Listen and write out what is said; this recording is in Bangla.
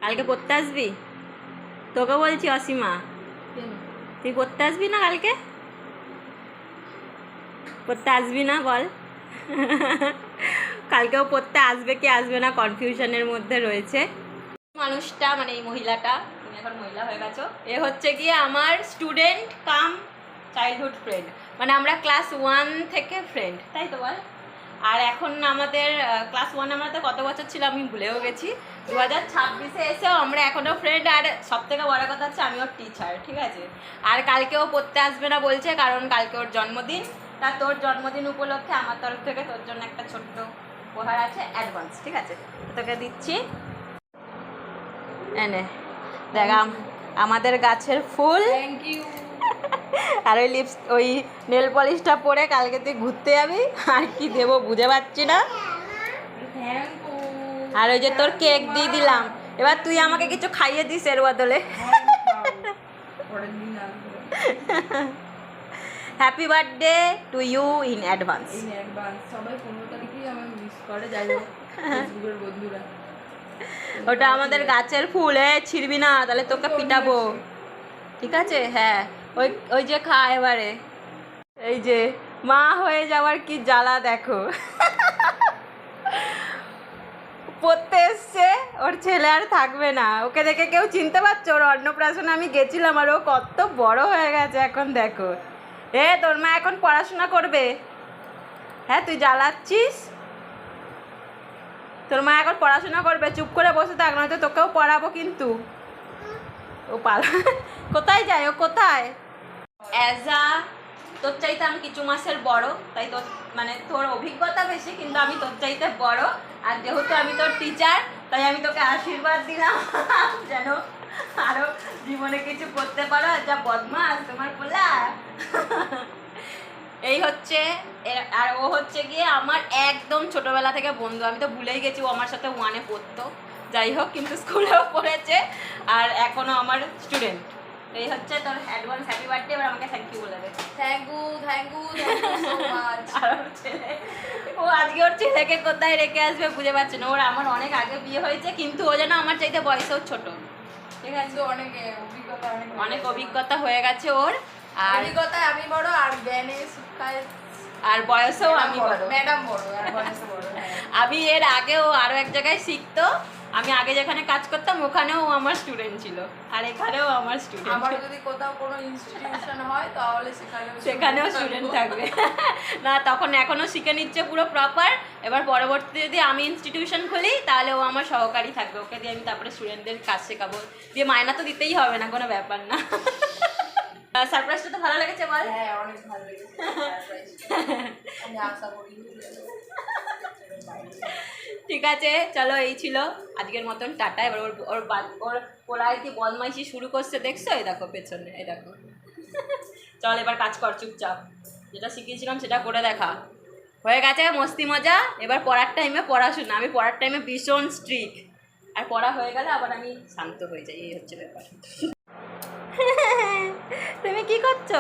কালকে পড়তে আসবি? তোকে বলছি অসীমা, তুই পড়তে আসবি না কালকে? পড়তে আসবি না বল? কালকেও পড়তে আসবে কি আসবে না কনফিউশনের মধ্যে রয়েছে মানুষটা, মানে এই মহিলাটা। তুমি এখন মহিলা হয়ে গেছো। এ হচ্ছে গিয়ে আমার স্টুডেন্ট কাম চাইল্ডহুড ফ্রেন্ড, মানে আমরা ক্লাস 1 থেকে ফ্রেন্ড, তাই তো বল? আর এখন আমাদের ক্লাস 1 আমাদের কত বছর ছিল আমি ভুলেও গেছি। 2026-এ এসেও আমরা এখনও ফ্রেন্ড। আর সব থেকে বড় কথা হচ্ছে আমি ওর টিচার, ঠিক আছে? আর কালকেও পড়তে আসবে না বলছে, কারণ কালকে ওর জন্মদিন। তা তোর জন্মদিন উপলক্ষে আমার তরফ থেকে তোর জন্য একটা ছোট্ট উপহার আছে, অ্যাডভান্স, ঠিক আছে? তোকে দিচ্ছি, এনে দেখ আমাদের গাছের ফুল। Thank you. আর ওই ওই নেল পলিশটা পরে কালকে তুই ঘুরতে যাবি। আর কি দেবো বুঝে পাচ্ছি না। Thank you. আর ওই যে তোর কেক দিয়ে দিলাম, এবার তুই আমাকে কিছু খাইয়ে দিস এর বদলে। Happy birthday to you in advance. সবাই 15 তারিখেই আমার মিস করে, যাই হোক ফেসবুকের বন্ধুরা। ওটা আমাদের গাছের ফুল, ছিড়বি না তাহলে তোকে পিটাবো, ঠিক আছে? হ্যাঁ, ওই ওই যে খা এবারে। এই যে মা হয়ে যাওয়ার কি জ্বালা দেখো। পড়তে এসছে, ওর ছেলে আর থাকবে না। ওকে দেখে কেউ চিনতে পারছো? ওর অন্নপ্রাশনে আমি গেছিলাম, আর ও কত বড় হয়ে গেছে এখন দেখো। তোর মা এখন পড়াশোনা করবে। হ্যাঁ, তুই জ্বালাচ্ছিস। তোর মা এখন পড়াশোনা করবে, চুপ করে বসে থাক, নয়তো তোকেও পড়াবো কিন্তু। ও কোথায় যায়? ও কোথায়? তোর চাইতে আমি কিছু মাসের বড়, তাই তোর মানে তোর অভিজ্ঞতা বেশি, কিন্তু আমি তোর চাইতে বড়। আর যেহেতু আমি তোর টিচার, তাই আমি তোকে আশীর্বাদ দিলাম যেন আরো জীবনে কিছু করতে পারো। আর যা বদমাস তোমার পোলা। এই হচ্ছে, আর ও হচ্ছে গিয়ে আমার একদম ছোটবেলা থেকে বন্ধু। আমি তো ভুলেই গেছি ও আমার সাথে 1-এ পড়তো। যাই হোক, কিন্তু স্কুলেও পড়েছে আর এখনো আমার স্টুডেন্ট। এই হচ্ছে তোর অ্যাডভান্স হ্যাপি বার্থডে। এবার আমাকে থ্যাংক ইউ বলে দে। Thank you so much. আর ওর ছেলে, ও আজকে ওর ছেলেকে কোথায় রেখে আসবে বুঝে পাচ্ছে না। ওর আমার অনেক আগে বিয়ে হয়েছে, কিন্তু ও যেন আমার চাইতে বয়সেও ছোট, ঠিক আছে? অনেক অভিজ্ঞতা হয়ে গেছে ওর। আর অভিজ্ঞতায় আমি বড়, আর জ্ঞানে শিক্ষায় আর বয়সেও আমি বড়, ম্যাডাম বড়, আর বয়সে বড়। আমি এর আগেও আরও এক জায়গায় শিখতো। আমি আগে যেখানে কাজ করতাম ওখানেও আমার স্টুডেন্ট ছিল, আর এখানেও আমার স্টুডেন্ট। আমার যদি কোথাও কোনো ইনস্টিটিউশন হয় তাহলে সেখানেও স্টুডেন্ট থাকবে। না, তখন এখনও শিখে নিচ্ছে পুরো প্রপার। এবার পরবর্তীতে যদি আমি ইনস্টিটিউশন খুলি তাহলে ও আমার সহকারী থাকবে। ওকে দিয়ে আমি তারপরে স্টুডেন্টদের কাজ শেখাবো। দিয়ে মায়না তো দিতেই হবে না, কোনো ব্যাপার না। সারপ্রাইজটা তো ভালো লেগেছে বল? হ্যাঁ, অনেক ভালো লেগেছে আমি আশা করি। ঠিক আছে, চলো, এই ছিল আজকের মতন, টাটা। এবার ওর ওর ওর পোড়ায় কি বদমাইশি শুরু করছে দেখছো? এই দেখো পেছনে, এই দেখো। চল এবার কাজ কর চুপচাপ, যেটা শিখিয়েছিলাম সেটা করে দেখা। হয়ে গেছে মস্তি মজা, এবার পড়ার টাইমে পড়াশোনা। আমি পড়ার টাইমে ভীষণ স্ট্রিক্ট, আর পড়া হয়ে গেলে আবার আমি শান্ত হয়ে যাই, এই হচ্ছে ব্যাপার। তুমি কি করছো?